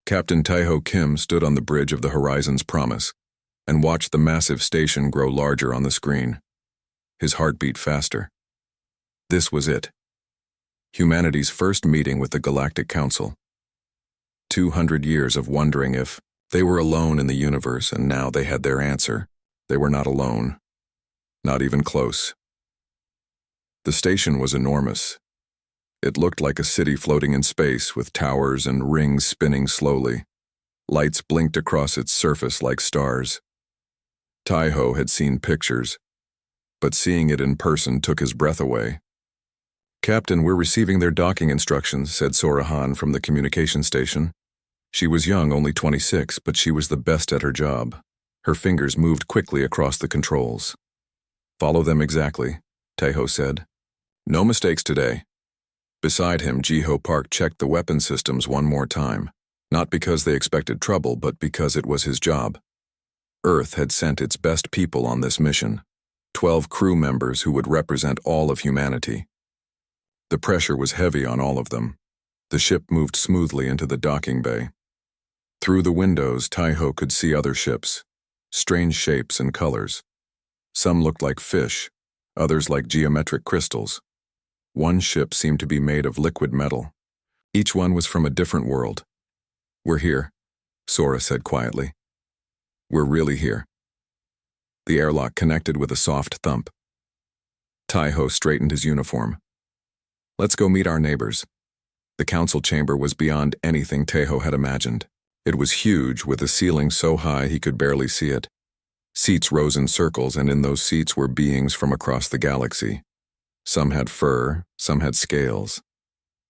Captain Taiho Kim stood on the bridge of the Horizon's Promise and watched the massive station grow larger on the screen. His heart beat faster. This was it. Humanity's first meeting with the Galactic Council. 200 years of wondering if they were alone in the universe, and now they had their answer. They were not alone. Not even close. The station was enormous. It looked like a city floating in space, with towers and rings spinning slowly. Lights blinked across its surface like stars. Taiho had seen pictures, but seeing it in person took his breath away. "Captain, we're receiving their docking instructions," said Sorahan from the communication station. She was young, only 26, but she was the best at her job. Her fingers moved quickly across the controls. "Follow them exactly," Taiho said. "No mistakes today." Beside him, Jiho Park checked the weapon systems one more time, not because they expected trouble, but because it was his job. Earth had sent its best people on this mission, 12 crew members who would represent all of humanity. The pressure was heavy on all of them. The ship moved smoothly into the docking bay. Through the windows, Taiho could see other ships, strange shapes and colors. Some looked like fish, others like geometric crystals. One ship seemed to be made of liquid metal. Each one was from a different world. "We're here," Sora said quietly. "We're really here." The airlock connected with a soft thump. Taiho straightened his uniform. "Let's go meet our neighbors." The council chamber was beyond anything Taiho had imagined. It was huge, with a ceiling so high he could barely see it. Seats rose in circles, and in those seats were beings from across the galaxy. Some had fur, some had scales.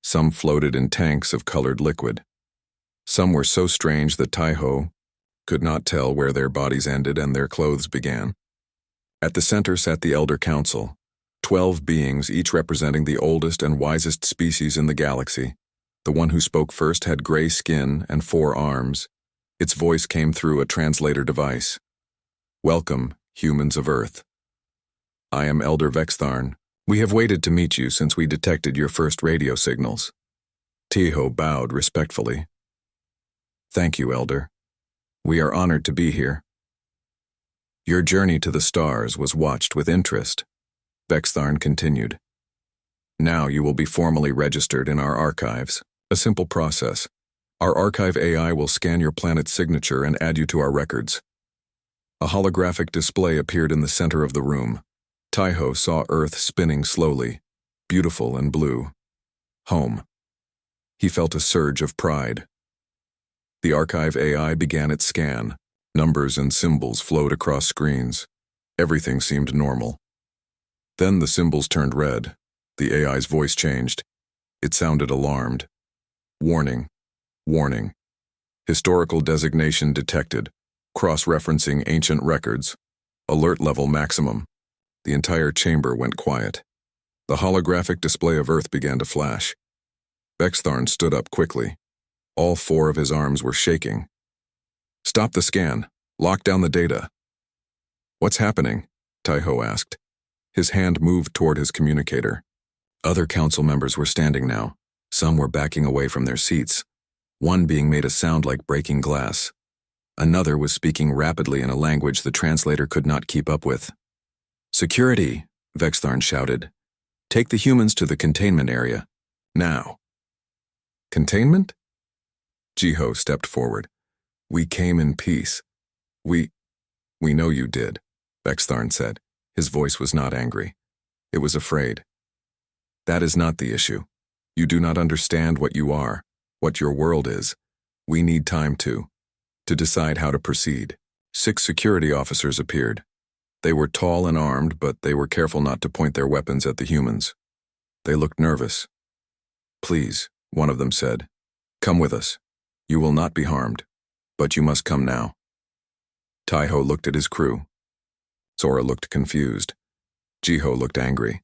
Some floated in tanks of colored liquid. Some were so strange that Taiho could not tell where their bodies ended and their clothes began. At the center sat the Elder Council, 12 beings, each representing the oldest and wisest species in the galaxy. The one who spoke first had gray skin and 4 arms. Its voice came through a translator device. "Welcome, humans of Earth. I am Elder Vextharn. We have waited to meet you since we detected your first radio signals." Taiho bowed respectfully. "Thank you, Elder. We are honored to be here." "Your journey to the stars was watched with interest," Vextharn continued. "Now you will be formally registered in our archives. A simple process. Our archive AI will scan your planet's signature and add you to our records." A holographic display appeared in the center of the room. Taiho saw Earth spinning slowly, beautiful and blue. Home. He felt a surge of pride. The archive AI began its scan. Numbers and symbols flowed across screens. Everything seemed normal. Then the symbols turned red. The AI's voice changed. It sounded alarmed. "Warning. Warning. Historical designation detected. Cross-referencing ancient records. Alert level maximum." The entire chamber went quiet. The holographic display of Earth began to flash. Vextharn stood up quickly. All 4 of his arms were shaking. "Stop the scan. Lock down the data." "What's happening?" Taiho asked. His hand moved toward his communicator. Other council members were standing now. Some were backing away from their seats. One being made a sound like breaking glass. Another was speaking rapidly in a language the translator could not keep up with. "Security," Vextharn shouted. "Take the humans to the containment area. Now." "Containment?" Jiho stepped forward. "We came in peace. We know you did," Vextharn said. His voice was not angry. It was afraid. "That is not the issue. You do not understand what you are, what your world is. We need time to decide how to proceed." 6 security officers appeared. They were tall and armed, but they were careful not to point their weapons at the humans. They looked nervous. "Please," one of them said. "Come with us. You will not be harmed, but you must come now." Taiho looked at his crew. Sora looked confused. Jiho looked angry.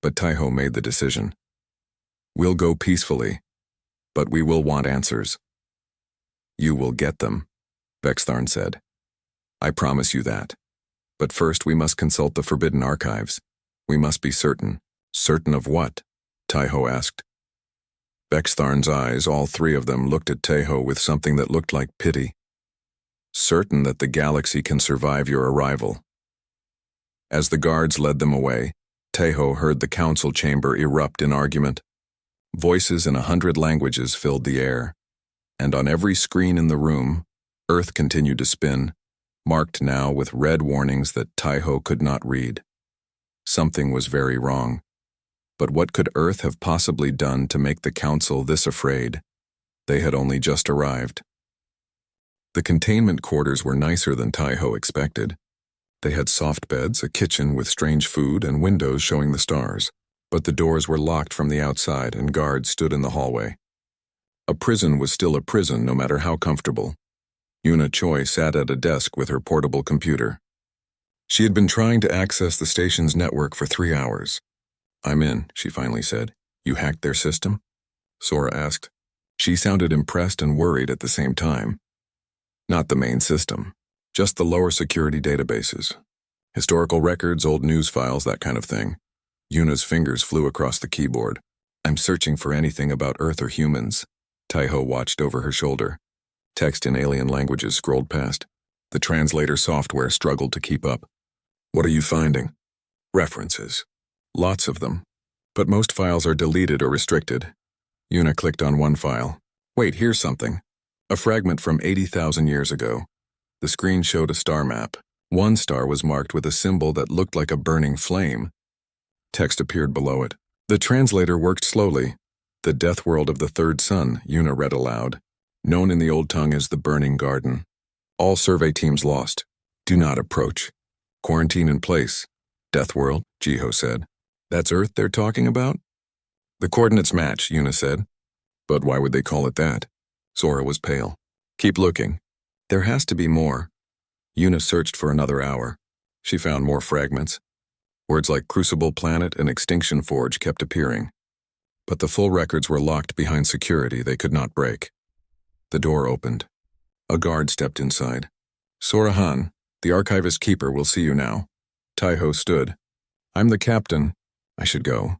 But Taiho made the decision. "We'll go peacefully, but we will want answers." "You will get them," Vextharn said. "I promise you that. But first we must consult the forbidden archives. We must be certain." "Certain of what?" Taiho asked. Bextharn's eyes, all three of them, looked at Tejo with something that looked like pity. Certain that the galaxy can survive your arrival. As the guards led them away, Tejo heard the council chamber erupt in argument. Voices in 100 languages filled the air, and on every screen in the room, Earth continued to spin, marked now with red warnings that Tejo could not read. Something was very wrong. But what could Earth have possibly done to make the council this afraid? They had only just arrived. The containment quarters were nicer than Tejo expected. They had soft beds, a kitchen with strange food, and windows showing the stars. But the doors were locked from the outside, and guards stood in the hallway. A prison was still a prison, no matter how comfortable. Yuna Choi sat at a desk with her portable computer. She had been trying to access the station's network for 3 hours. "I'm in," she finally said. "You hacked their system?" Sora asked. She sounded impressed and worried at the same time. "Not the main system, just the lower security databases. Historical records, old news files, that kind of thing." Yuna's fingers flew across the keyboard. "I'm searching for anything about Earth or humans." Tejo watched over her shoulder. Text in alien languages scrolled past. The translator software struggled to keep up. "What are you finding?" "References. Lots of them. But most files are deleted or restricted." Yuna clicked on one file. "Wait, here's something. A fragment from 80,000 years ago." The screen showed a star map. One star was marked with a symbol that looked like a burning flame. Text appeared below it. The translator worked slowly. "The death world of the third sun," Yuna read aloud. "Known in the old tongue as the Burning Garden. All survey teams lost. Do not approach. Quarantine in place." "Death world," Jiho said. "That's Earth they're talking about?" "The coordinates match," Yuna said. "But why would they call it that?" Sora was pale. "Keep looking. There has to be more." Yuna searched for another hour. She found more fragments. Words like Crucible Planet and Extinction Forge kept appearing. But the full records were locked behind security they could not break. The door opened. A guard stepped inside. "Sora Han, the archivist keeper will see you now." Tejo stood. "I'm the captain. I should go."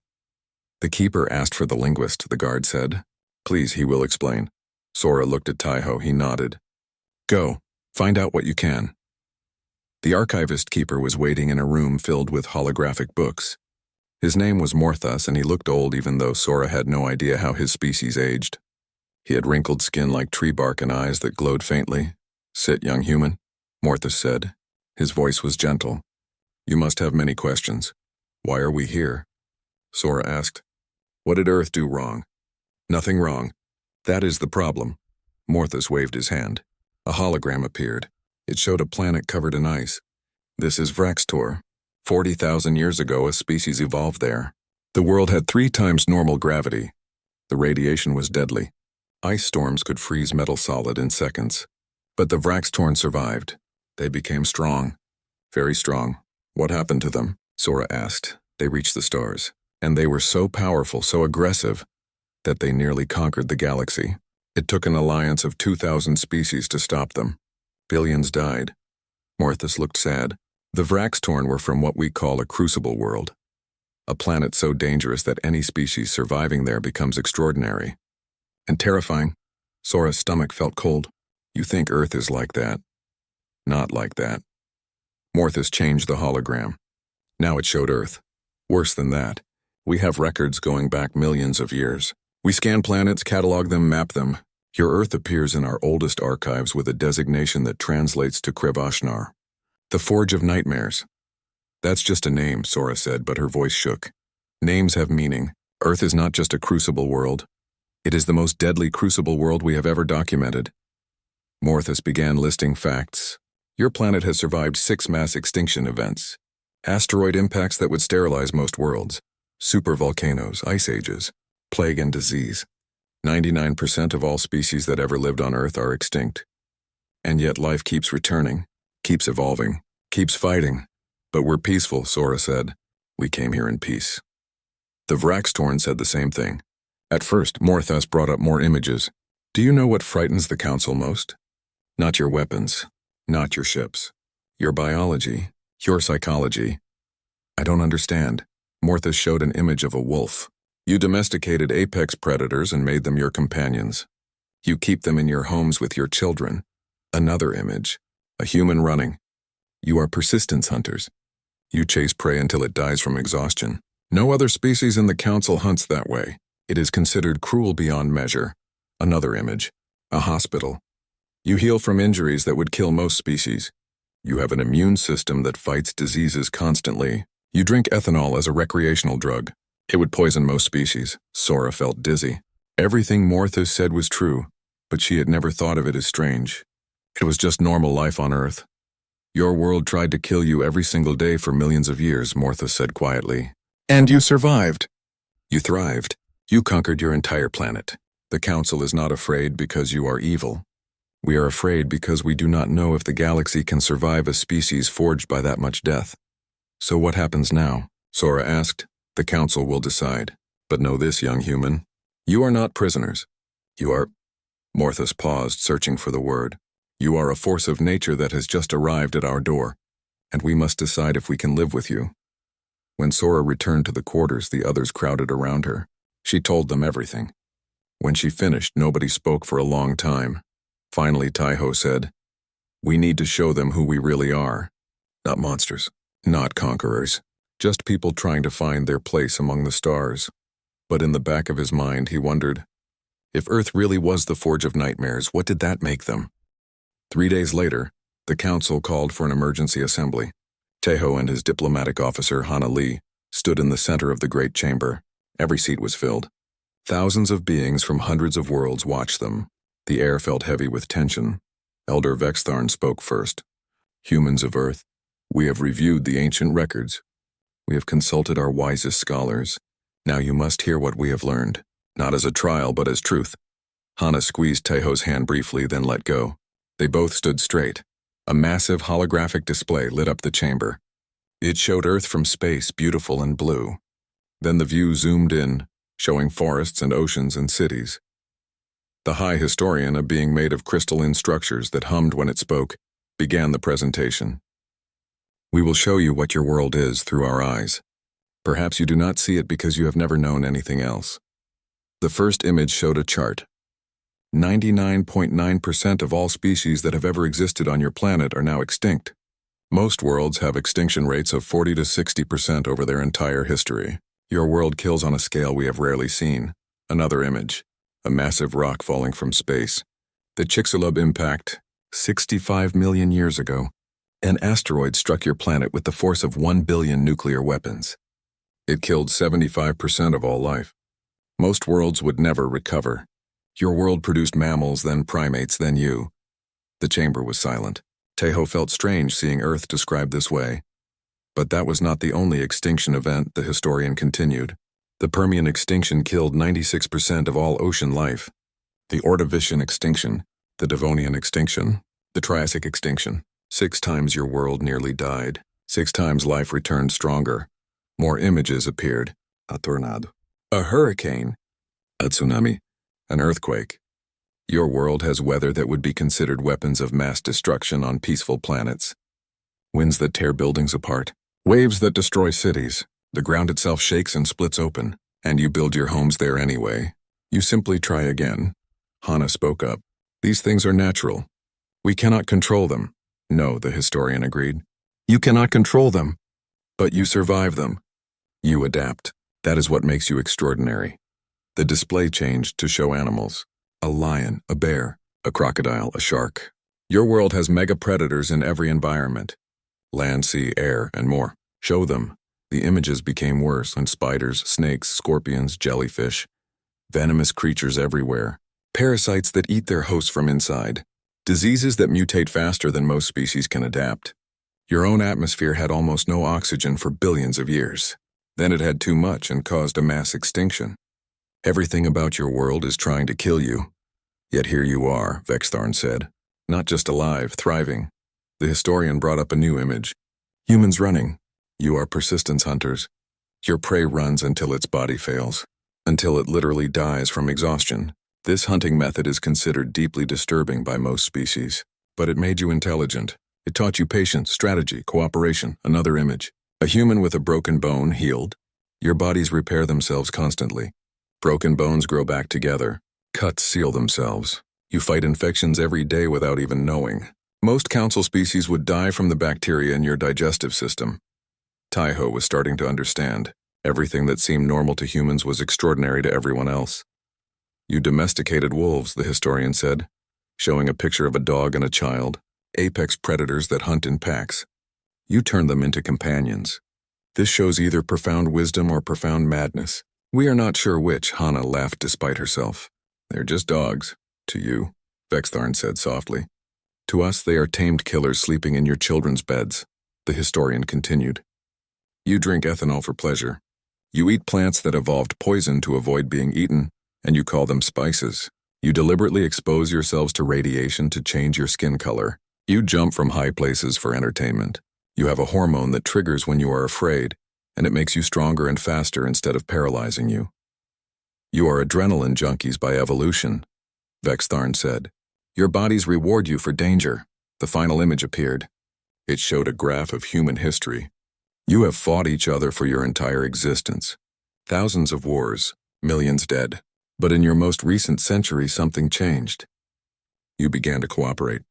"The keeper asked for the linguist," the guard said. "Please, he will explain." Sora looked at Tejo. He nodded. "Go. Find out what you can." The archivist keeper was waiting in a room filled with holographic books. His name was Morthas, and he looked old even though Sora had no idea how his species aged. He had wrinkled skin like tree bark and eyes that glowed faintly. "Sit, young human," Morthas said. His voice was gentle. "You must have many questions. Why are we here?" Sora asked. "What did Earth do wrong?" "Nothing wrong. That is the problem." Morthas waved his hand. A hologram appeared. It showed a planet covered in ice. "This is Vraxtor. 40,000 years ago, a species evolved there. The world had 3 times normal gravity. The radiation was deadly. Ice storms could freeze metal solid in seconds. But the Vraxtorn survived. They became strong. Very strong." "What happened to them?" Sora asked. "They reached the stars. And they were so powerful, so aggressive, that they nearly conquered the galaxy. It took an alliance of 2,000 species to stop them. Billions died." Morthas looked sad. "The Vraxtorn were from what we call a crucible world. A planet so dangerous that any species surviving there becomes extraordinary. And terrifying." Sora's stomach felt cold. "You think Earth is like that?" "Not like that." Morthas changed the hologram. Now it showed Earth. Worse than that. We have records going back millions of years. We scan planets, catalog them, map them. Your Earth appears in our oldest archives with a designation that translates to Krevashnar. The Forge of Nightmares. "That's just a name," Sora said, but her voice shook. "Names have meaning. Earth is not just a crucible world. It is the most deadly crucible world we have ever documented." Morthas began listing facts. "Your planet has survived 6 mass extinction events. Asteroid impacts that would sterilize most worlds. Supervolcanoes, ice ages, plague and disease. 99% of all species that ever lived on Earth are extinct. And yet life keeps returning, keeps evolving, keeps fighting. But we're peaceful," Sora said. "We came here in peace." The Vraxtorn said the same thing. At first, Morthas brought up more images. "Do you know what frightens the Council most? Not your weapons, not your ships. Your biology, your psychology." "I don't understand." Morthas showed an image of a wolf. You domesticated apex predators and made them your companions. You keep them in your homes with your children. Another image. A human running. You are persistence hunters. You chase prey until it dies from exhaustion. No other species in the council hunts that way. It is considered cruel beyond measure. Another image. A hospital. You heal from injuries that would kill most species. You have an immune system that fights diseases constantly. You drink ethanol as a recreational drug. It would poison most species. Sora felt dizzy. Everything Morthos said was true, but she had never thought of it as strange. It was just normal life on Earth. Your world tried to kill you every single day for millions of years, Morthos said quietly. And you survived. You thrived. You conquered your entire planet. The Council is not afraid because you are evil. We are afraid because we do not know if the galaxy can survive a species forged by that much death. So what happens now? Sora asked. The Council will decide. But know this, young human. You are not prisoners. You are... Morthos paused, searching for the word. You are a force of nature that has just arrived at our door, and we must decide if we can live with you. When Sora returned to the quarters, the others crowded around her. She told them everything. When she finished, nobody spoke for a long time. Finally, Taiho said, "We need to show them who we really are. Not monsters, not conquerors. Just people trying to find their place among the stars." But in the back of his mind, he wondered, if Earth really was the forge of nightmares, what did that make them? 3 days later, the Council called for an emergency assembly. Taiho and his diplomatic officer, Hana Lee, stood in the center of the great chamber. Every seat was filled. Thousands of beings from hundreds of worlds watched them. The air felt heavy with tension. Elder Vextharn spoke first. "Humans of Earth, we have reviewed the ancient records. We have consulted our wisest scholars. Now you must hear what we have learned, not as a trial but as truth." Hana squeezed Taiho's hand briefly, then let go. They both stood straight. A massive holographic display lit up the chamber. It showed Earth from space, beautiful and blue. Then the view zoomed in, showing forests and oceans and cities. The High Historian, a being made of crystalline structures that hummed when it spoke, began the presentation. "We will show you what your world is through our eyes. Perhaps you do not see it because you have never known anything else." The first image showed a chart. 99.9% of all species that have ever existed on your planet are now extinct. Most worlds have extinction rates of 40 to 60% over their entire history. Your world kills on a scale we have rarely seen. Another image. A massive rock falling from space. The Chicxulub impact, 65 million years ago. An asteroid struck your planet with the force of 1 billion nuclear weapons. It killed 75% of all life. Most worlds would never recover. Your world produced mammals, then primates, then you. The chamber was silent. Taiho felt strange seeing Earth described this way. But that was not the only extinction event, the historian continued. The Permian extinction killed 96% of all ocean life. The Ordovician extinction, the Devonian extinction, the Triassic extinction. 6 times your world nearly died. 6 times life returned stronger. More images appeared. A tornado. A hurricane. A tsunami. An earthquake. Your world has weather that would be considered weapons of mass destruction on peaceful planets. Winds that tear buildings apart. Waves that destroy cities. The ground itself shakes and splits open, and you build your homes there anyway. You simply try again. Hana spoke up. These things are natural. We cannot control them. No, the historian agreed. You cannot control them, but you survive them. You adapt. That is what makes you extraordinary. The display changed to show animals. A lion, a bear, a crocodile, a shark. Your world has mega predators in every environment. Land, sea, air, and more. Show them. The images became worse, and spiders, snakes, scorpions, jellyfish. Venomous creatures everywhere. Parasites that eat their hosts from inside. Diseases that mutate faster than most species can adapt. Your own atmosphere had almost no oxygen for billions of years. Then it had too much and caused a mass extinction. Everything about your world is trying to kill you. Yet here you are, Vextharn said. Not just alive, thriving. The historian brought up a new image. Humans running. You are persistence hunters. Your prey runs until its body fails. Until it literally dies from exhaustion. This hunting method is considered deeply disturbing by most species. But it made you intelligent. It taught you patience, strategy, cooperation. Another image. A human with a broken bone healed. Your bodies repair themselves constantly. Broken bones grow back together. Cuts seal themselves. You fight infections every day without even knowing. Most council species would die from the bacteria in your digestive system. Taiho was starting to understand. Everything that seemed normal to humans was extraordinary to everyone else. You domesticated wolves, the historian said, showing a picture of a dog and a child, apex predators that hunt in packs. You turned them into companions. This shows either profound wisdom or profound madness. We are not sure which, Hana laughed despite herself. They're just dogs. To you, Vextharn said softly. To us, they are tamed killers sleeping in your children's beds, the historian continued. You drink ethanol for pleasure. You eat plants that evolved poison to avoid being eaten, and you call them spices. You deliberately expose yourselves to radiation to change your skin color. You jump from high places for entertainment. You have a hormone that triggers when you are afraid, and it makes you stronger and faster instead of paralyzing you. You are adrenaline junkies by evolution, Vextharn said. Your bodies reward you for danger. The final image appeared. It showed a graph of human history. You have fought each other for your entire existence. Thousands of wars, millions dead. But in your most recent century, something changed. You began to cooperate.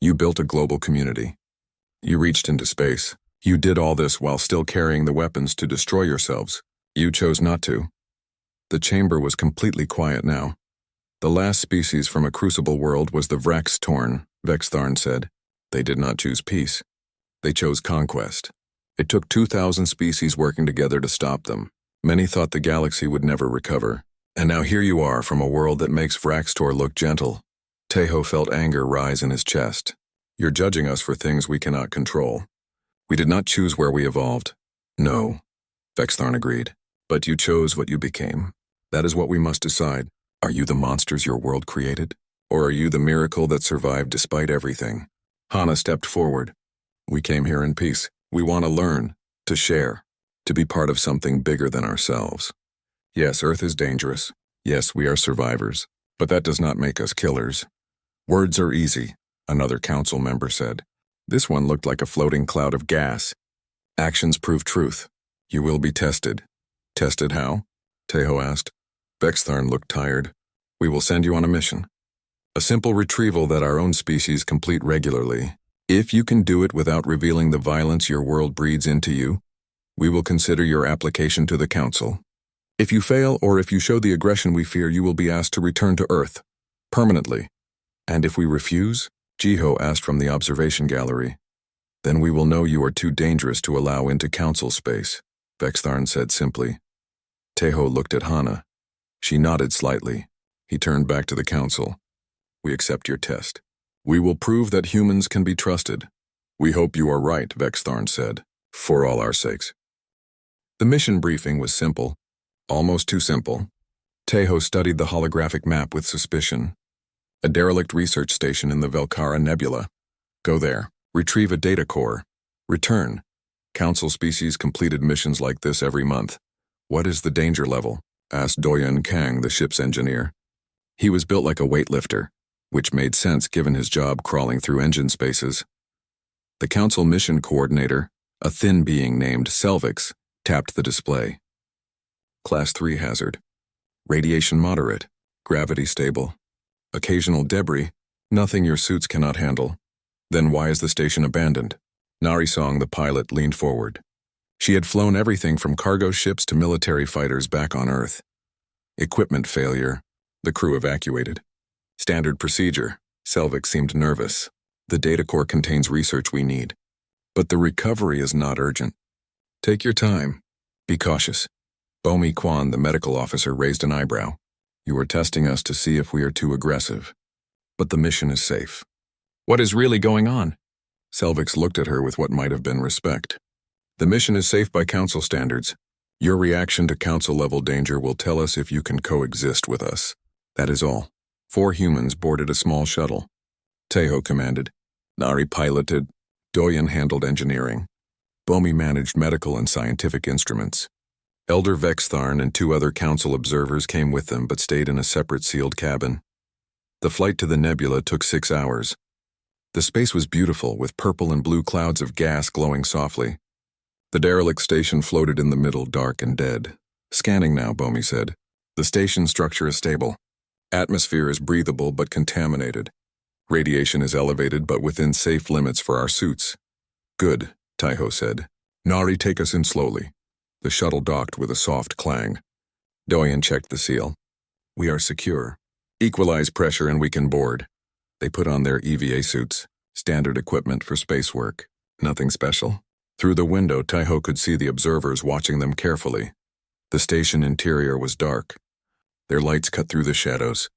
You built a global community. You reached into space. You did all this while still carrying the weapons to destroy yourselves. You chose not to. The chamber was completely quiet now. The last species from a crucible world was the Vraxtorn, Vextharn said. They did not choose peace. They chose conquest. It took 2,000 species working together to stop them. Many thought the galaxy would never recover. And now here you are from a world that makes Vraxtor look gentle. Taiho felt anger rise in his chest. You're judging us for things we cannot control. We did not choose where we evolved. No, Vextharn agreed. But you chose what you became. That is what we must decide. Are you the monsters your world created? Or are you the miracle that survived despite everything? Hana stepped forward. We came here in peace. We want to learn, to share, to be part of something bigger than ourselves. Yes, Earth is dangerous. Yes, we are survivors. But that does not make us killers. Words are easy, another council member said. This one looked like a floating cloud of gas. Actions prove truth. You will be tested. Tested how? Taiho asked. Vextharn looked tired. We will send you on a mission. A simple retrieval that our own species complete regularly. If you can do it without revealing the violence your world breeds into you, we will consider your application to the council. If you fail or if you show the aggression we fear, you will be asked to return to Earth, permanently. And if we refuse, Jiho asked from the observation gallery, then we will know you are too dangerous to allow into council space, Vextharn said simply. Taiho looked at Hana. She nodded slightly. He turned back to the council. We accept your test. We will prove that humans can be trusted. We hope you are right, Vextharn said, for all our sakes. The mission briefing was simple. Almost too simple. Taiho studied the holographic map with suspicion. A derelict research station in the Velkara Nebula. Go there. Retrieve a data core. Return. Council species completed missions like this every month. What is the danger level? Asked Doyan Kang, the ship's engineer. He was built like a weightlifter, which made sense given his job crawling through engine spaces. The council mission coordinator, a thin being named Selvix, tapped the display. Class 3 hazard. Radiation moderate. Gravity stable. Occasional debris. Nothing your suits cannot handle. Then why is the station abandoned? Narisong, the pilot, leaned forward. She had flown everything from cargo ships to military fighters back on Earth. Equipment failure. The crew evacuated. Standard procedure. Selvix seemed nervous. The data core contains research we need. But the recovery is not urgent. Take your time. Be cautious. Bomi Kwan, the medical officer, raised an eyebrow. You are testing us to see if we are too aggressive. But the mission is safe. What is really going on? Selvix looked at her with what might have been respect. The mission is safe by council standards. Your reaction to council-level danger will tell us if you can coexist with us. That is all. 4 humans boarded a small shuttle. Taiho commanded. Nari piloted. Doyan handled engineering. Bomi managed medical and scientific instruments. Elder Vextharn and 2 other council observers came with them but stayed in a separate sealed cabin. The flight to the nebula took 6 hours. The space was beautiful with purple and blue clouds of gas glowing softly. The derelict station floated in the middle, dark and dead. Scanning now, Bomi said. The station structure is stable. Atmosphere is breathable but contaminated. Radiation is elevated but within safe limits for our suits. Good, Taiho said. Nari, take us in slowly. The shuttle docked with a soft clang. Doyen checked the seal. We are secure. Equalize pressure and we can board. They put on their EVA suits, standard equipment for space work. Nothing special. Through the window, Taiho could see the observers watching them carefully. The station interior was dark. Their lights cut through the shadows.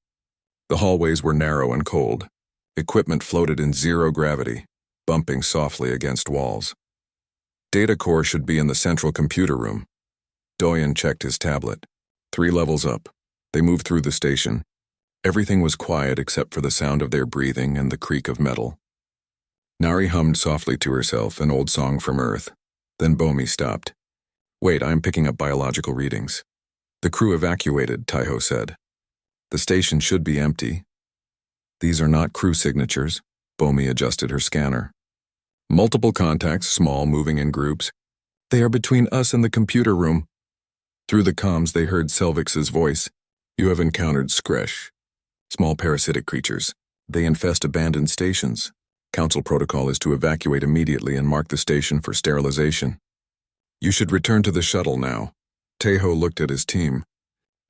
The hallways were narrow and cold. Equipment floated in zero gravity, bumping softly against walls. Data core should be in the central computer room. Doyen checked his tablet. 3 levels up. They moved through the station. Everything was quiet except for the sound of their breathing and the creak of metal. Nari hummed softly to herself, an old song from Earth. Then Bomi stopped. Wait, I'm picking up biological readings. The crew evacuated, Taiho said. The station should be empty. These are not crew signatures. Bomi adjusted her scanner. Multiple contacts, small, moving in groups. They are between us and the computer room. Through the comms, they heard Selvix's voice. You have encountered Skresh. Small parasitic creatures. They infest abandoned stations. Council protocol is to evacuate immediately and mark the station for sterilization. You should return to the shuttle now. Taiho looked at his team.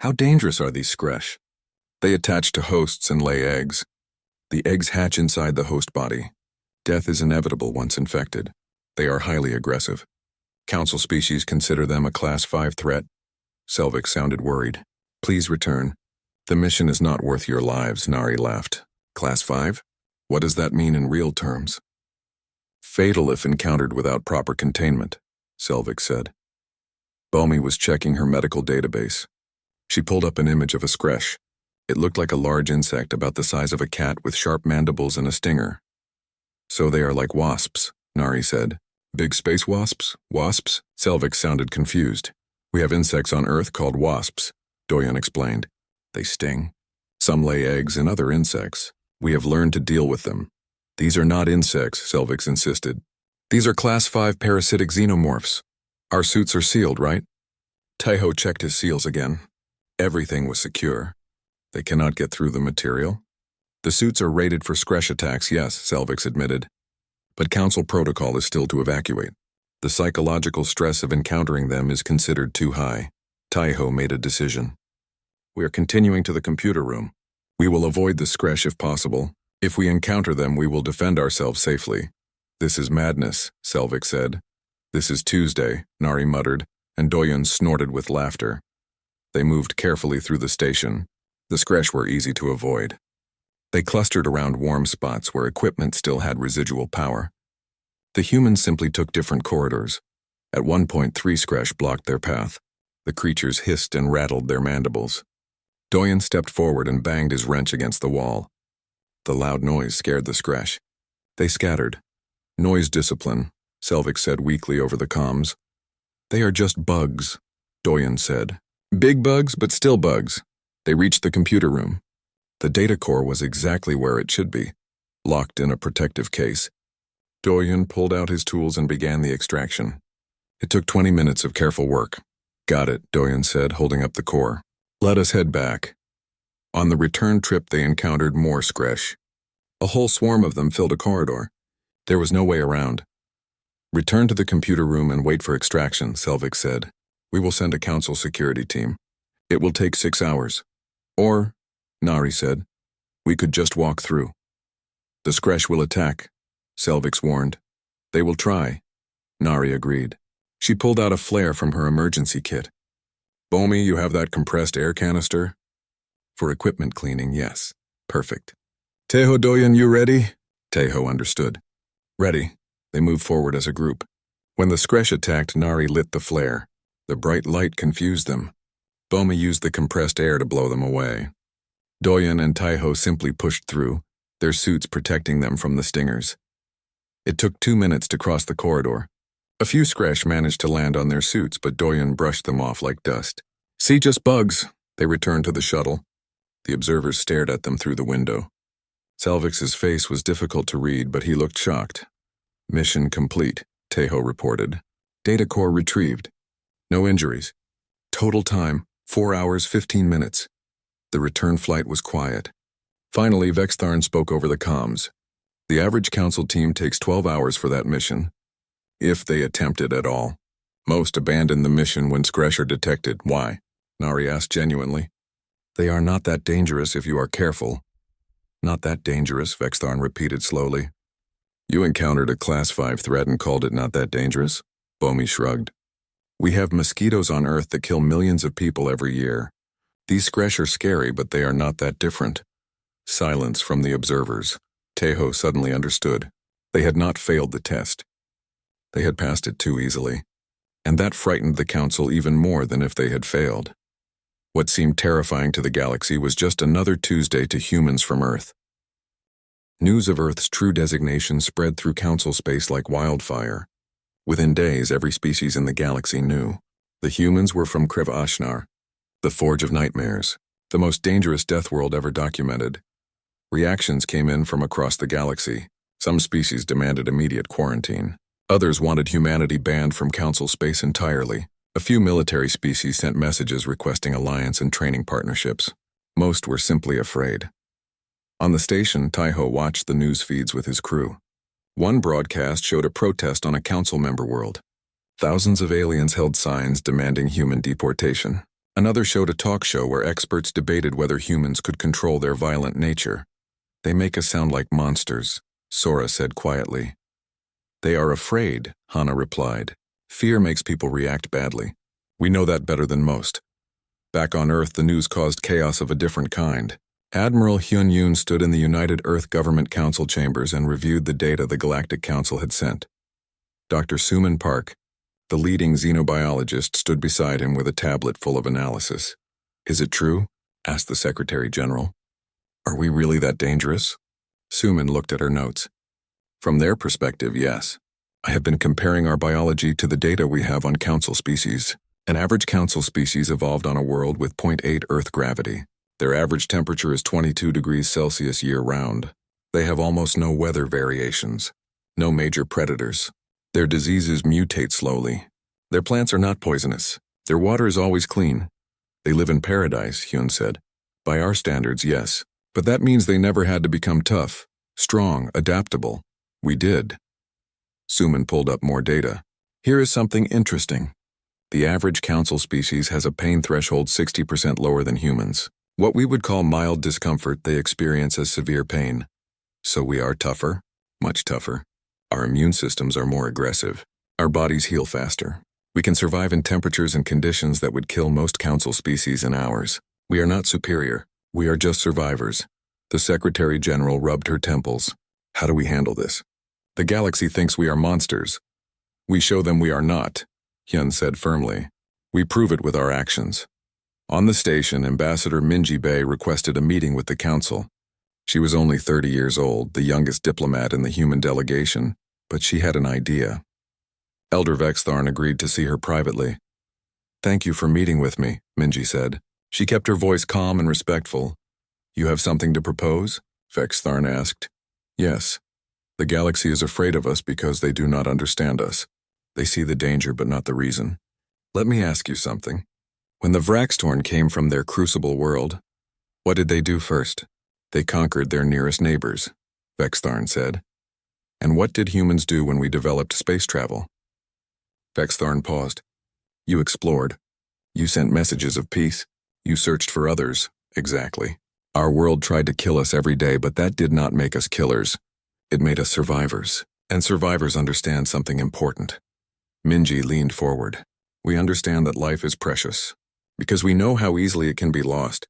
How dangerous are these Skresh? They attach to hosts and lay eggs. The eggs hatch inside the host body. Death is inevitable once infected. They are highly aggressive. Council species consider them a Class 5 threat. Selvix sounded worried. Please return. The mission is not worth your lives, Nari laughed. Class 5? What does that mean in real terms? Fatal if encountered without proper containment, Selvix said. Bomi was checking her medical database. She pulled up an image of a Skresh. It looked like a large insect about the size of a cat with sharp mandibles and a stinger. So they are like wasps, Nari said. Big space wasps? Wasps? Selvix sounded confused. We have insects on Earth called wasps, Doyen explained. They sting. Some lay eggs in other insects. We have learned to deal with them. These are not insects, Selvix insisted. These are Class 5 parasitic xenomorphs. Our suits are sealed, right? Taiho checked his seals again. Everything was secure. They cannot get through the material. The suits are rated for Skresh attacks, yes, Selvix admitted. But Council protocol is still to evacuate. The psychological stress of encountering them is considered too high. Taiho made a decision. We are continuing to the computer room. We will avoid the Skresh if possible. If we encounter them, we will defend ourselves safely. This is madness, Selvix said. This is Tuesday, Nari muttered, and Doyen snorted with laughter. They moved carefully through the station. The Skresh were easy to avoid. They clustered around warm spots where equipment still had residual power. The humans simply took different corridors. At one point, 3 Skresh blocked their path. The creatures hissed and rattled their mandibles. Doyen stepped forward and banged his wrench against the wall. The loud noise scared the Skresh. They scattered. Noise discipline, Selvix said weakly over the comms. They are just bugs, Doyen said. Big bugs, but still bugs. They reached the computer room. The data core was exactly where it should be, locked in a protective case. Doyen pulled out his tools and began the extraction. It took 20 minutes of careful work. Got it, Doyen said, holding up the core. Let us head back. On the return trip, they encountered more Skresh. A whole swarm of them filled a corridor. There was no way around. Return to the computer room and wait for extraction, Selvix said. We will send a council security team. It will take 6 hours. Or, Nari said, we could just walk through. The Skresh will attack, Selvix warned. They will try, Nari agreed. She pulled out a flare from her emergency kit. Bomi, you have that compressed air canister? For equipment cleaning, yes. Perfect. Taiho, Doyen, you ready? Taiho understood. Ready. They moved forward as a group. When the Skresh attacked, Nari lit the flare. The bright light confused them. Bomi used the compressed air to blow them away. Doyen and Taiho simply pushed through, their suits protecting them from the stingers. It took 2 minutes to cross the corridor. A few Skresh managed to land on their suits, but Doyen brushed them off like dust. See, just bugs. They returned to the shuttle. The observers stared at them through the window. Selvix's face was difficult to read, but he looked shocked. Mission complete, Taiho reported. Data core retrieved. No injuries. Total time, 4 hours, 15 minutes. The return flight was quiet. Finally, Vextharn spoke over the comms. The average council team takes 12 hours for that mission, if they attempt it at all. Most abandon the mission when scresh are detected. Why? Nari asked genuinely. They are not that dangerous if you are careful. Not that dangerous, Vextharn repeated slowly. You encountered a Class 5 threat and called it not that dangerous? Bomi shrugged. We have mosquitoes on Earth that kill millions of people every year. These scresh are scary, but they are not that different. Silence from the observers. Tejo suddenly understood. They had not failed the test. They had passed it too easily. And that frightened the council even more than if they had failed. What seemed terrifying to the galaxy was just another Tuesday to humans from Earth. News of Earth's true designation spread through council space like wildfire. Within days, every species in the galaxy knew. The humans were from Krev Ashnar, the Forge of Nightmares, the most dangerous death world ever documented. Reactions came in from across the galaxy. Some species demanded immediate quarantine. Others wanted humanity banned from council space entirely. A few military species sent messages requesting alliance and training partnerships. Most were simply afraid. On the station, Tejo watched the news feeds with his crew. One broadcast showed a protest on a council member world. Thousands of aliens held signs demanding human deportation. Another showed a talk show where experts debated whether humans could control their violent nature. They make us sound like monsters, Sora said quietly. They are afraid, Hana replied. Fear makes people react badly. We know that better than most. Back on Earth, the news caused chaos of a different kind. Admiral Hyun Yoon stood in the United Earth Government Council chambers and reviewed the data the Galactic Council had sent. Dr. Suman Park, the leading xenobiologist, stood beside him with a tablet full of analysis. Is it true? Asked the Secretary General. Are we really that dangerous? Suman looked at her notes. From their perspective, yes. I have been comparing our biology to the data we have on council species. An average council species evolved on a world with 0.8 Earth gravity. Their average temperature is 22 degrees Celsius year-round. They have almost no weather variations. No major predators. Their diseases mutate slowly. Their plants are not poisonous. Their water is always clean. They live in paradise, Hyun said. By our standards, yes. But that means they never had to become tough, strong, adaptable. We did. Suman pulled up more data. Here is something interesting. The average council species has a pain threshold 60% lower than humans. What we would call mild discomfort, they experience as severe pain. So we are tougher, much tougher. Our immune systems are more aggressive. Our bodies heal faster. We can survive in temperatures and conditions that would kill most council species in hours. We are not superior. We are just survivors. The Secretary General rubbed her temples. How do we handle this? The galaxy thinks we are monsters. We show them we are not, Hyun said firmly. We prove it with our actions. On the station, Ambassador Minji Bay requested a meeting with the council. She was only 30 years old, the youngest diplomat in the human delegation, but she had an idea. Elder Vextharn agreed to see her privately. Thank you for meeting with me, Minji said. She kept her voice calm and respectful. You have something to propose? Vextharn asked. Yes. The galaxy is afraid of us because they do not understand us. They see the danger but not the reason. Let me ask you something. When the Vraxtorn came from their crucible world, what did they do first? They conquered their nearest neighbors, Vextharn said. And what did humans do when we developed space travel? Vextharn paused. You explored. You sent messages of peace. You searched for others. Exactly. Our world tried to kill us every day, but that did not make us killers. It made us survivors. And survivors understand something important. Minji leaned forward. We understand that life is precious, because we know how easily it can be lost.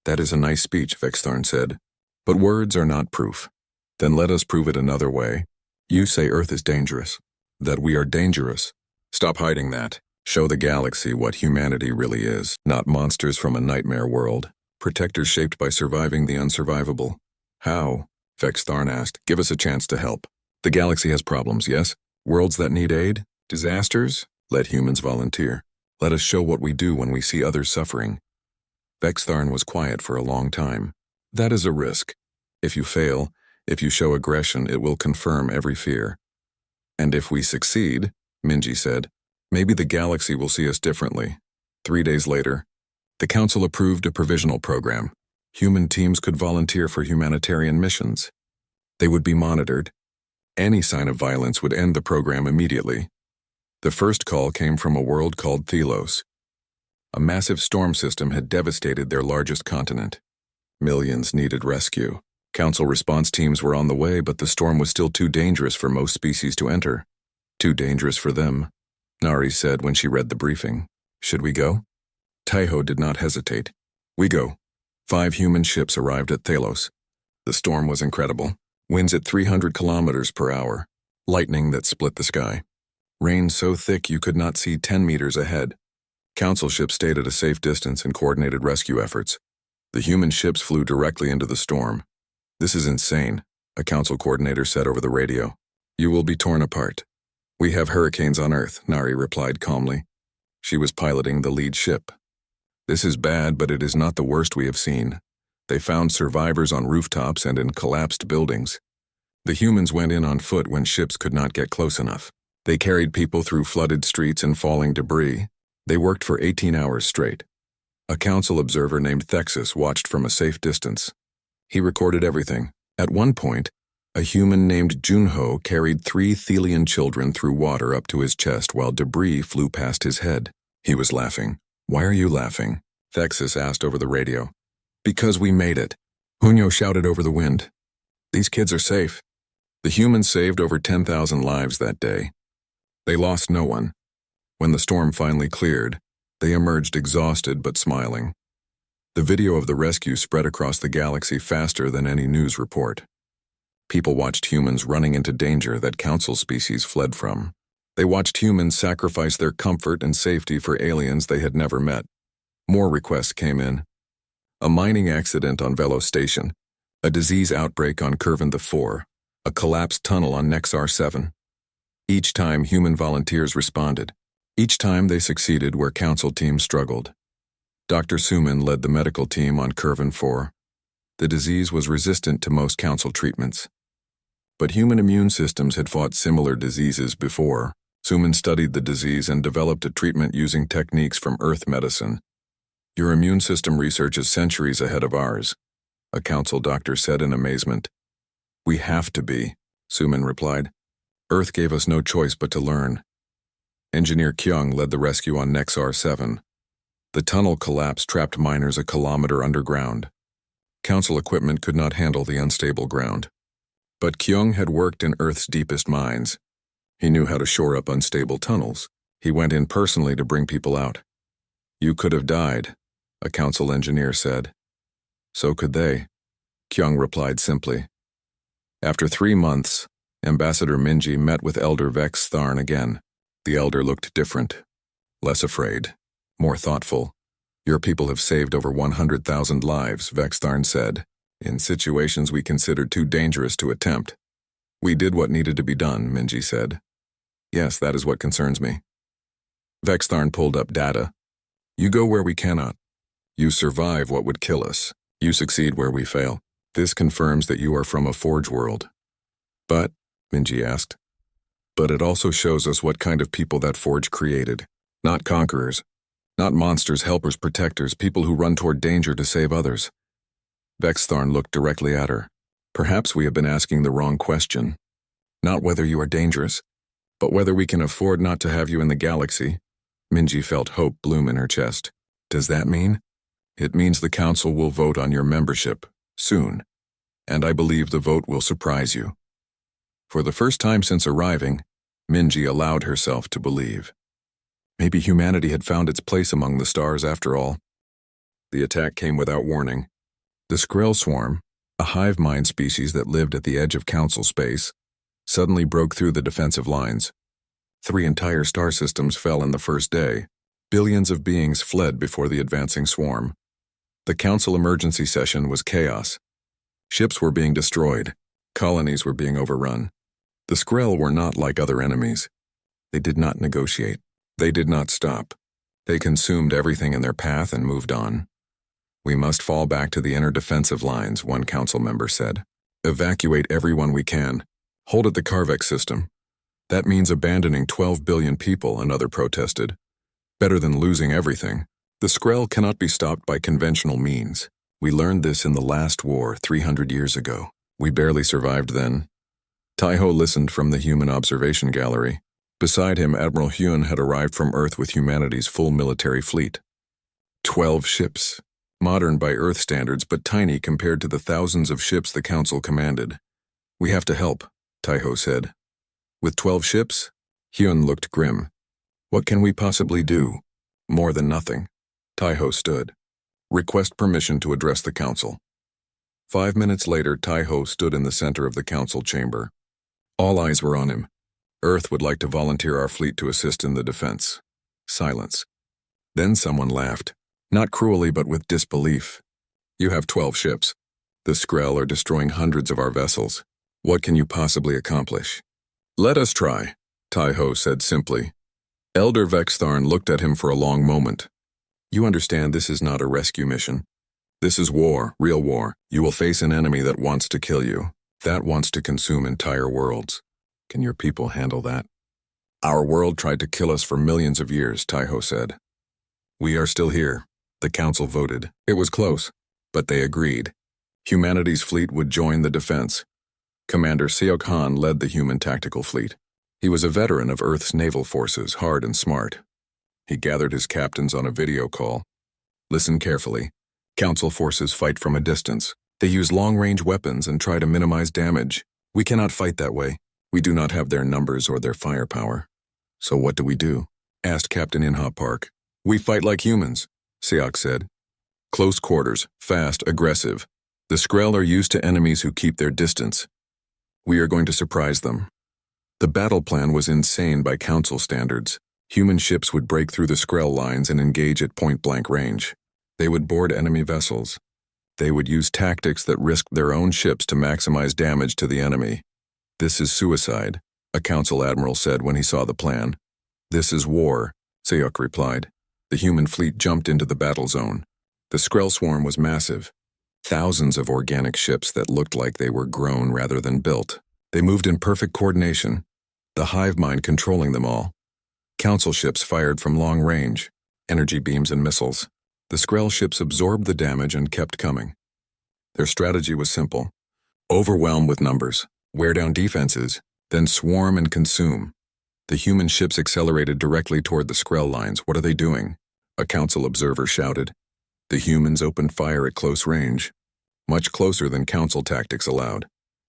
That is a nice speech, Vextharn said. But words are not proof. Then let us prove it another way. You say Earth is dangerous. That we are dangerous. Stop hiding that. Show the galaxy what humanity really is. Not monsters from a nightmare world. Protectors shaped by surviving the unsurvivable. How? Vextharn asked. Give us a chance to help. The galaxy has problems, yes? Worlds that need aid? Disasters? Let humans volunteer. Let us show what we do when we see others suffering. Vextharn was quiet for a long time. That is a risk. If you fail, if you show aggression, it will confirm every fear. And if we succeed, Minji said, Maybe the galaxy will see us differently. 3 days later, the Council approved a provisional program. Human teams could volunteer for humanitarian missions. They would be monitored. Any sign of violence would end the program immediately. The first call came from a world called Thelos. A massive storm system had devastated their largest continent. Millions needed rescue. Council response teams were on the way, but the storm was still too dangerous for most species to enter. Too dangerous for them, Nari said when she read the briefing. Should we go? Taiho did not hesitate. We go. 5 human ships arrived at Thelos. The storm was incredible. Winds at 300 kilometers per hour. Lightning that split the sky. Rain so thick you could not see 10 meters ahead. Council ships stayed at a safe distance and coordinated rescue efforts. The human ships flew directly into the storm. This is insane, a council coordinator said over the radio. You will be torn apart. We have hurricanes on Earth, Nari replied calmly. She was piloting the lead ship. This is bad, but it is not the worst we have seen. They found survivors on rooftops and in collapsed buildings. The humans went in on foot when ships could not get close enough. They carried people through flooded streets and falling debris. They worked for 18 hours straight. A council observer named Thexus watched from a safe distance. He recorded everything. At one point, a human named Junho carried 3 Thelian children through water up to his chest while debris flew past his head. He was laughing. Why are you laughing? Thexus asked over the radio. Because we made it. Junho shouted over the wind. These kids are safe. The humans saved over 10,000 lives that day. They lost no one. When the storm finally cleared, they emerged exhausted but smiling. The video of the rescue spread across the galaxy faster than any news report. People watched humans running into danger that council species fled from. They watched humans sacrifice their comfort and safety for aliens they had never met. More requests came in. A mining accident on Velo Station, a disease outbreak on Curvin IV, a collapsed tunnel on Nexar 7. Each time human volunteers responded. Each time they succeeded where council teams struggled. Dr. Suman led the medical team on Curvin IV. The disease was resistant to most council treatments. But human immune systems had fought similar diseases before. Suman studied the disease and developed a treatment using techniques from Earth medicine. Your immune system research is centuries ahead of ours, a council doctor said in amazement. We have to be, Suman replied. Earth gave us no choice but to learn. Engineer Kyung led the rescue on Nexar 7. The tunnel collapse trapped miners a kilometer underground. Council equipment could not handle the unstable ground. But Kyung had worked in Earth's deepest mines. He knew how to shore up unstable tunnels. He went in personally to bring people out. You could have died, a council engineer said. So could they, Kyung replied simply. After 3 months, Ambassador Minji met with Elder Vex Tharn again. The elder looked different, less afraid, more thoughtful. Your people have saved over 100,000 lives, Vex Tharn said, in situations we considered too dangerous to attempt. We did what needed to be done, Minji said. Yes, that is what concerns me. Vex Tharn pulled up data. You go where we cannot. You survive what would kill us. You succeed where we fail. This confirms that you are from a forge world. But, Minji asked, but it also shows us what kind of people that forge created. Not conquerors. Not monsters, helpers, protectors, people who run toward danger to save others. Vex Tharn looked directly at her. Perhaps we have been asking the wrong question. Not whether you are dangerous, but whether we can afford not to have you in the galaxy. Minji felt hope bloom in her chest. Does that mean? It means the council will vote on your membership, soon. And I believe the vote will surprise you. For the first time since arriving, Minji allowed herself to believe. Maybe humanity had found its place among the stars after all. The attack came without warning. The Skrill swarm, a hive mind species that lived at the edge of council space, suddenly broke through the defensive lines. 3 entire star systems fell in the first day. Billions of beings fled before the advancing swarm. The council emergency session was chaos. Ships were being destroyed. Colonies were being overrun. The Skrill were not like other enemies. They did not negotiate. They did not stop. They consumed everything in their path and moved on. We must fall back to the inner defensive lines, one council member said. Evacuate everyone we can. Hold at the Carvex system. That means abandoning 12 billion people, another protested. Better than losing everything. The Skrell cannot be stopped by conventional means. We learned this in the last war 300 years ago. We barely survived then. Taiho listened from the human observation gallery. Beside him, Admiral Hyun had arrived from Earth with humanity's full military fleet. 12 ships. Modern by Earth standards, but tiny compared to the thousands of ships the Council commanded. We have to help, Taiho said. With 12 ships? Hyun looked grim. What can we possibly do? More than nothing. Taiho stood. Request permission to address the Council. 5 minutes later, Taiho stood in the center of the Council chamber. All eyes were on him. Earth would like to volunteer our fleet to assist in the defense. Silence. Then someone laughed. Not cruelly, but with disbelief. You have 12 ships. The Skrell are destroying hundreds of our vessels. What can you possibly accomplish? Let us try, Taiho said simply. Elder Vextharn looked at him for a long moment. You understand this is not a rescue mission. This is war, real war. You will face an enemy that wants to kill you, that wants to consume entire worlds. Can your people handle that? Our world tried to kill us for millions of years, Taiho said. We are still here. The Council voted. It was close, but they agreed. Humanity's fleet would join the defense. Commander Seok Han led the human tactical fleet. He was a veteran of Earth's naval forces, hard and smart. He gathered his captains on a video call. Listen carefully. Council forces fight from a distance. They use long-range weapons and try to minimize damage. We cannot fight that way. We do not have their numbers or their firepower. So what do? Asked Captain Inha Park. We fight like humans, Seok said. Close quarters, fast, aggressive. The Skrell are used to enemies who keep their distance. We are going to surprise them. The battle plan was insane by Council standards. Human ships would break through the Skrell lines and engage at point-blank range. They would board enemy vessels. They would use tactics that risked their own ships to maximize damage to the enemy. This is suicide, a Council admiral said when he saw the plan. This is war, Seok replied. The human fleet jumped into the battle zone. The Skrell swarm was massive. Thousands of organic ships that looked like they were grown rather than built. They moved in perfect coordination, the hive mind controlling them all. Council ships fired from long range, energy beams and missiles. The Skrell ships absorbed the damage and kept coming. Their strategy was simple. Overwhelm with numbers, wear down defenses, then swarm and consume. The human ships accelerated directly toward the Skrell lines. What are they doing? A Council observer shouted. The humans opened fire at close range, much closer than Council tactics allowed.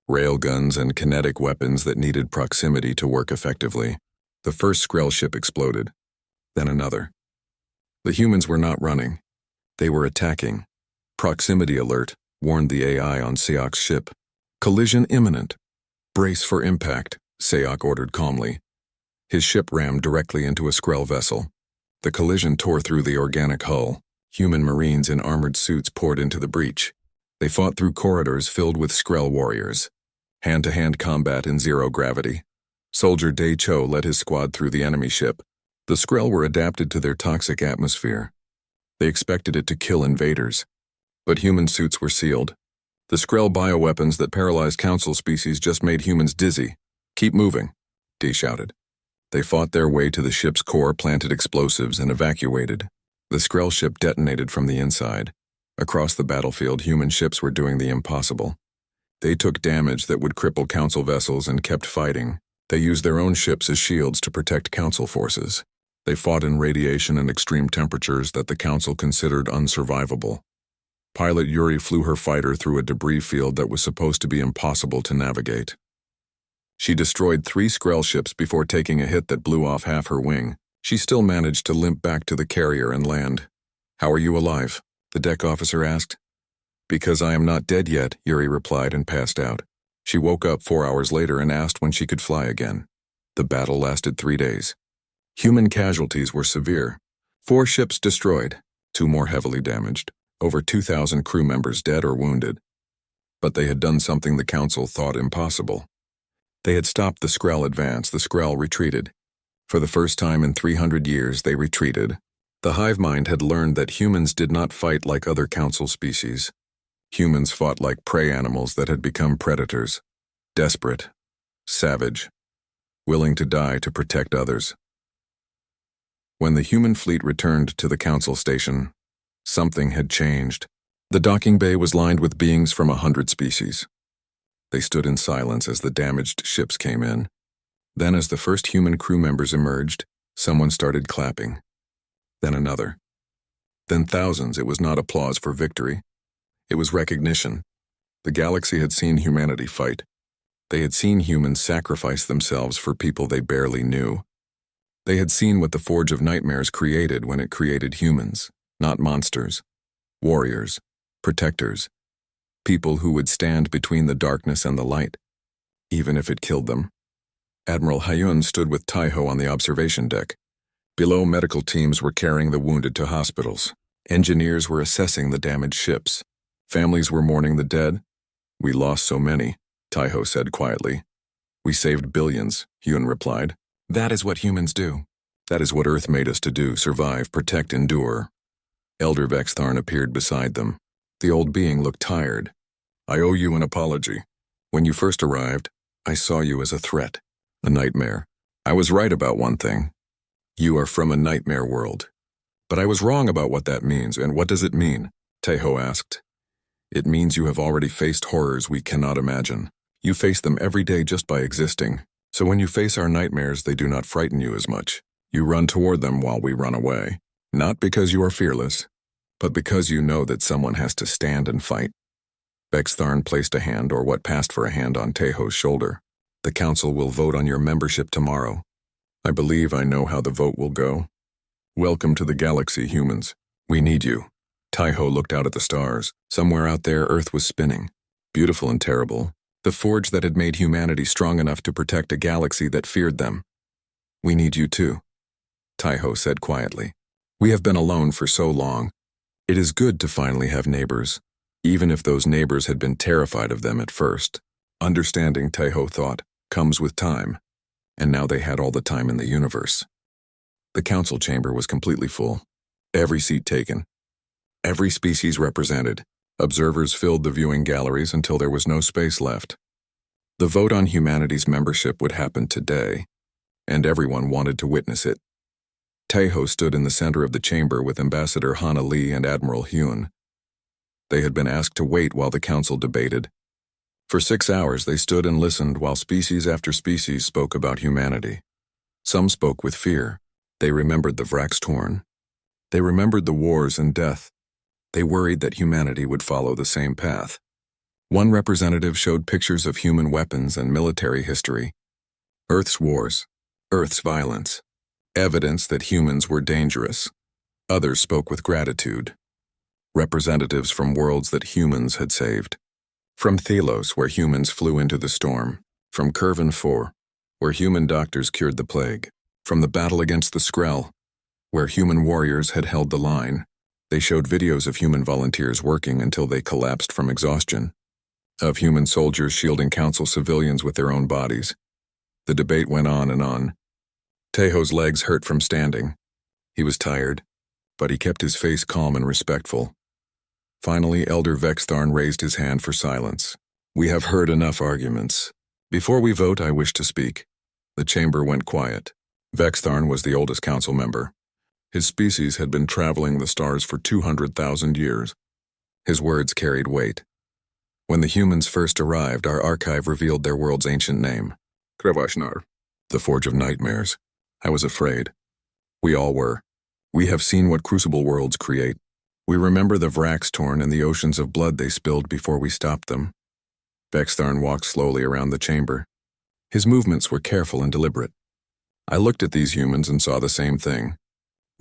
Railguns and kinetic weapons that needed proximity to work effectively. The first Skrell ship exploded, then another. The humans were not running. They were attacking. Proximity alert warned the AI on Seok's ship. Collision imminent. Brace for impact, Seok ordered calmly. His ship rammed directly into a Skrell vessel. The collision tore through the organic hull. Human marines in armored suits poured into the breach. They fought through corridors filled with Skrell warriors. Hand-to-hand combat in zero gravity. Soldier Dae Cho led his squad through the enemy ship. The Skrell were adapted to their toxic atmosphere. They expected it to kill invaders. But human suits were sealed. The Skrell bioweapons that paralyzed Council species just made humans dizzy. Keep moving, Dae shouted. They fought their way to the ship's core, planted explosives, and evacuated. The Skrell ship detonated from the inside. Across the battlefield, human ships were doing the impossible. They took damage that would cripple Council vessels and kept fighting. They used their own ships as shields to protect Council forces. They fought in radiation and extreme temperatures that the Council considered unsurvivable. Pilot Yuri flew her fighter through a debris field that was supposed to be impossible to navigate. She destroyed 3 Skrell ships before taking a hit that blew off half her wing. She still managed to limp back to the carrier and land. How are you alive? The deck officer asked. Because I am not dead yet, Yuri replied and passed out. She woke up 4 hours later and asked when she could fly again. The battle lasted 3 days. Human casualties were severe. 4 ships destroyed, 2 more heavily damaged, over 2,000 crew members dead or wounded. But they had done something the Council thought impossible. They had stopped the Skrell advance. The Skrell retreated. For the first time in 300 years, they retreated. The hive mind had learned that humans did not fight like other Council species. Humans fought like prey animals that had become predators. Desperate. Savage. willing to die to protect others. When the human fleet returned to the council station, something had changed. The docking bay was lined with beings from 100 species. They stood in silence as the damaged ships came in. Then, as the first human crew members emerged, someone started clapping. Then another. Then thousands. It was not applause for victory. It was recognition. The galaxy had seen humanity fight. They had seen humans sacrifice themselves for people they barely knew. They had seen what the Forge of Nightmares created when it created humans, not monsters, warriors, protectors, people who would stand between the darkness and the light, even if it killed them. Admiral Hyun stood with Taiho on the observation deck. Below, medical teams were carrying the wounded to hospitals. Engineers were assessing the damaged ships. Families were mourning the dead. "We lost so many," Taiho said quietly. "We saved billions," Hyun replied. "That is what humans do. That is what Earth made us to do: survive, protect, endure." Elder Vextharn appeared beside them. The old being looked tired. "I owe you an apology. When you first arrived, I saw you as a threat, a nightmare. I was right about one thing. You are from a nightmare world. But I was wrong about what that means. And what does it mean?" Taiho asked. "It means you have already faced horrors we cannot imagine. You face them every day just by existing. So when you face our nightmares, they do not frighten you as much. You run toward them while we run away. Not because you are fearless, but because you know that someone has to stand and fight." Vextharn placed a hand, or what passed for a hand, on Taiho's shoulder. "The council will vote on your membership tomorrow. I believe I know how the vote will go. Welcome to the galaxy, humans. We need you." Taiho looked out at the stars. Somewhere out there, Earth was spinning. Beautiful and terrible. The forge that had made humanity strong enough to protect a galaxy that feared them. "We need you too," Taiho said quietly. "We have been alone for so long. It is good to finally have neighbors, even if those neighbors had been terrified of them at first. Understanding," Taiho thought, "comes with time." And now they had all the time in the universe. The council chamber was completely full. Every seat taken. Every species represented. Observers filled the viewing galleries until there was no space left. The vote on humanity's membership would happen today, and everyone wanted to witness it. Taiho stood in the center of the chamber with Ambassador Hana Lee and Admiral Hyun. They had been asked to wait while the council debated. For 6 hours they stood and listened while species after species spoke about humanity. Some spoke with fear. They remembered the Vrax torn. They remembered the wars and death. They worried that humanity would follow the same path. One representative showed pictures of human weapons and military history. Earth's wars, Earth's violence, evidence that humans were dangerous. Others spoke with gratitude. Representatives from worlds that humans had saved. From Thelos, where humans flew into the storm. From Curvan 4, where human doctors cured the plague. From the battle against the Skrell, where human warriors had held the line. They showed videos of human volunteers working until they collapsed from exhaustion. Of human soldiers shielding council civilians with their own bodies. The debate went on and on. Taiho's legs hurt from standing. He was tired, but he kept his face calm and respectful. Finally, Elder Vextharn raised his hand for silence. "We have heard enough arguments. Before we vote, I wish to speak." The chamber went quiet. Vextharn was the oldest council member. His species had been traveling the stars for 200,000 years. His words carried weight. "When the humans first arrived, our archive revealed their world's ancient name. Krevashnar, the Forge of Nightmares. I was afraid. We all were. We have seen what crucible worlds create. We remember the Vrax torn and the oceans of blood they spilled before we stopped them." Vextharn walked slowly around the chamber. His movements were careful and deliberate. "I looked at these humans and saw the same thing.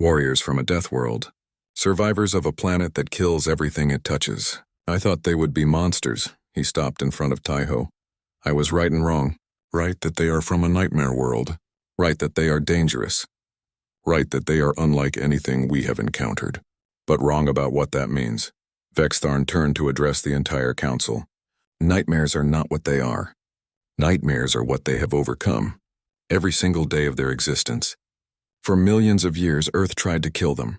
Warriors from a death world. Survivors of a planet that kills everything it touches. I thought they would be monsters." He stopped in front of Taiho. "I was right and wrong. Right that they are from a nightmare world. Right that they are dangerous. Right that they are unlike anything we have encountered. But wrong about what that means." Vextharn turned to address the entire council. "Nightmares are not what they are. Nightmares are what they have overcome. Every single day of their existence. For millions of years, Earth tried to kill them.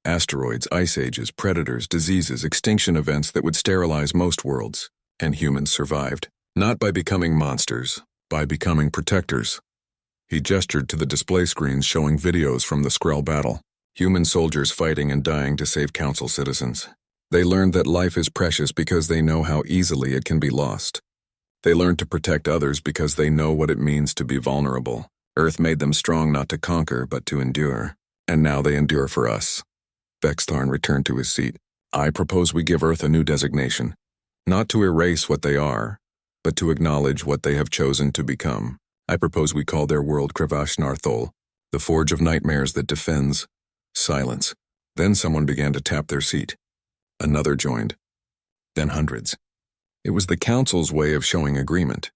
Asteroids, ice ages, predators, diseases, extinction events that would sterilize most worlds. And humans survived. Not by becoming monsters, by becoming protectors. He gestured to the display screens showing videos from the Skrull battle. Human soldiers fighting and dying to save Council citizens. They learned that life is precious because they know how easily it can be lost. They learned to protect others because they know what it means to be vulnerable. Earth made them strong not to conquer, but to endure. And now they endure for us. Vextharn returned to his seat. I propose we give Earth a new designation. Not to erase what they are, but to acknowledge what they have chosen to become. I propose we call their world Kravash Narthol, the forge of nightmares that defends. Silence. Then someone began to tap their seat. Another joined. Then hundreds. It was the Council's way of showing agreement.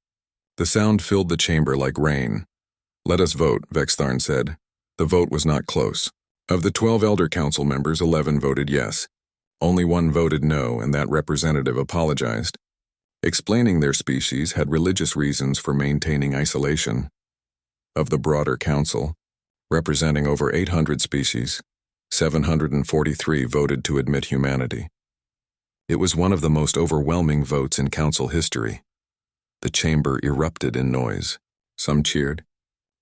The sound filled the chamber like rain. Let us vote, Vextharn said. The vote was not close. Of the 12 Elder Council members, 11 voted yes. Only one voted no, and that representative apologized, explaining their species had religious reasons for maintaining isolation. Of the broader council, representing over 800 species, 743 voted to admit humanity. It was one of the most overwhelming votes in council history. The chamber erupted in noise. Some cheered,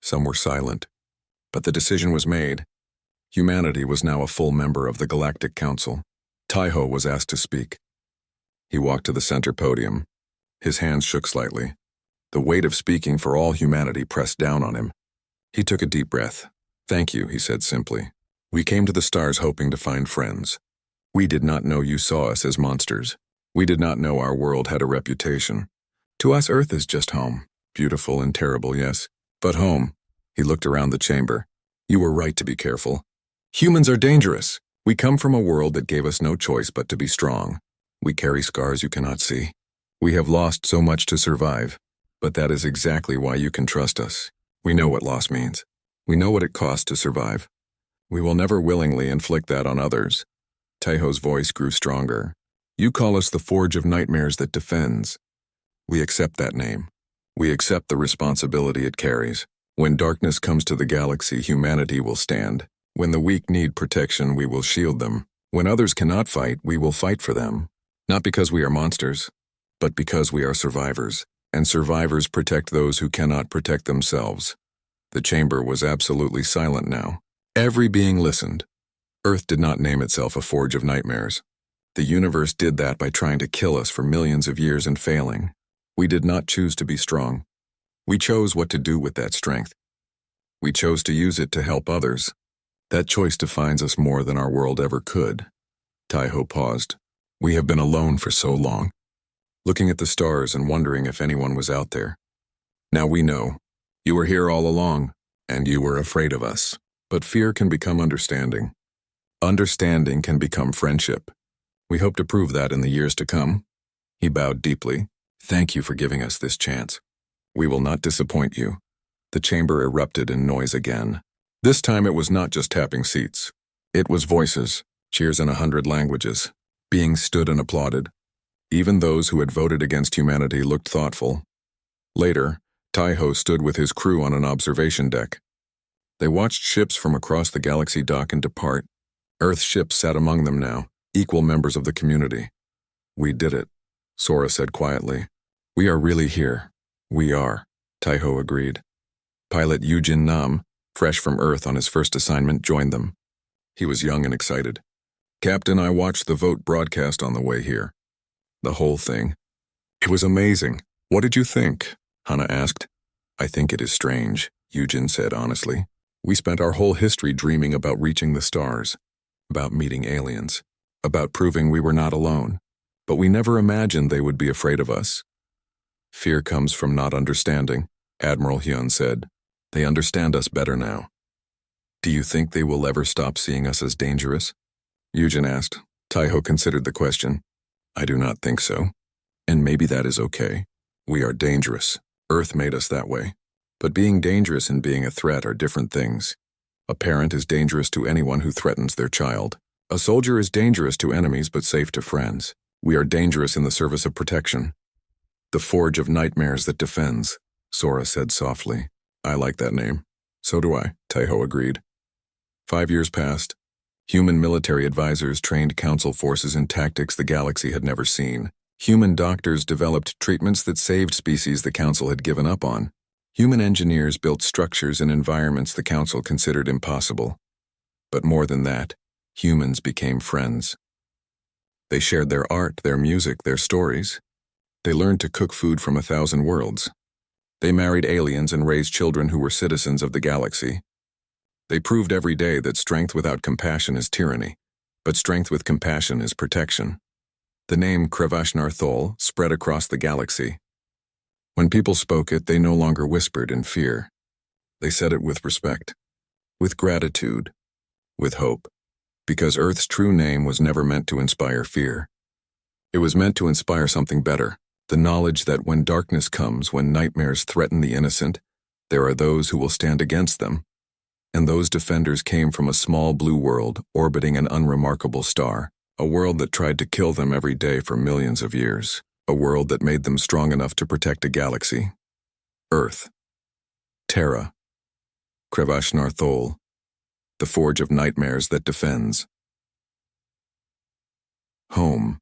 some were silent. But the decision was made. Humanity was now a full member of the Galactic Council. Taiho was asked to speak. He walked to the center podium. His hands shook slightly. The weight of speaking for all humanity pressed down on him. He took a deep breath. Thank you, he said simply. We came to the stars hoping to find friends. We did not know you saw us as monsters. We did not know our world had a reputation. To us, Earth is just home. Beautiful and terrible, yes. But home. He looked around the chamber. You were right to be careful. Humans are dangerous. We come from a world that gave us no choice but to be strong. We carry scars you cannot see. We have lost so much to survive, but that is exactly why you can trust us. We know what loss means. We know what it costs to survive. We will never willingly inflict that on others. Taiho's voice grew stronger. You call us the Forge of Nightmares that defends. We accept that name. We accept the responsibility it carries. When darkness comes to the galaxy, humanity will stand. When the weak need protection, we will shield them. When others cannot fight, we will fight for them. Not because we are monsters, but because we are survivors. And survivors protect those who cannot protect themselves. The chamber was absolutely silent now. Every being listened. Earth did not name itself a Forge of Nightmares. The universe did that by trying to kill us for millions of years and failing. We did not choose to be strong. We chose what to do with that strength. We chose to use it to help others. That choice defines us more than our world ever could. Taiho paused. We have been alone for so long, looking at the stars and wondering if anyone was out there. Now we know. You were here all along, and you were afraid of us. But fear can become understanding. Understanding can become friendship. We hope to prove that in the years to come. He bowed deeply. Thank you for giving us this chance. We will not disappoint you. The chamber erupted in noise again. This time it was not just tapping seats. It was voices, cheers in 100 languages. Beings stood and applauded. Even those who had voted against humanity looked thoughtful. Later, Taiho stood with his crew on an observation deck. They watched ships from across the galaxy dock and depart. Earth ships sat among them now, equal members of the community. We did it, Sora said quietly. We are really here. We are, Taiho agreed. Pilot Yujin Nam, fresh from Earth on his first assignment, joined them. He was young and excited. Captain, I watched the vote broadcast on the way here. The whole thing. It was amazing. What did you think? Hana asked. I think it is strange, Yujin said honestly. We spent our whole history dreaming about reaching the stars, about meeting aliens, about proving we were not alone, but we never imagined they would be afraid of us. Fear comes from not understanding, Admiral Hyun said. They understand us better now. Do you think they will ever stop seeing us as dangerous? Yujin asked. Taiho considered the question. I do not think so. And maybe that is okay. We are dangerous. Earth made us that way. But being dangerous and being a threat are different things. A parent is dangerous to anyone who threatens their child. A soldier is dangerous to enemies but safe to friends. We are dangerous in the service of protection. The Forge of Nightmares that defends, Sora said softly. I like that name. So do I, Taiho agreed. 5 years passed. Human military advisors trained council forces in tactics the galaxy had never seen. Human doctors developed treatments that saved species the council had given up on. Human engineers built structures and environments the Council considered impossible. But more than that, humans became friends. They shared their art, their music, their stories. They learned to cook food from 1,000 worlds. They married aliens and raised children who were citizens of the galaxy. They proved every day that strength without compassion is tyranny, but strength with compassion is protection. The name Krevashnar Thol spread across the galaxy. When people spoke it, they no longer whispered in fear. They said it with respect, with gratitude, with hope, because Earth's true name was never meant to inspire fear. It was meant to inspire something better, the knowledge that when darkness comes, when nightmares threaten the innocent, there are those who will stand against them. And those defenders came from a small blue world orbiting an unremarkable star, a world that tried to kill them every day for millions of years, a world that made them strong enough to protect a galaxy. Earth. Terra. Krevashnar Thol. The forge of nightmares that defends. Home.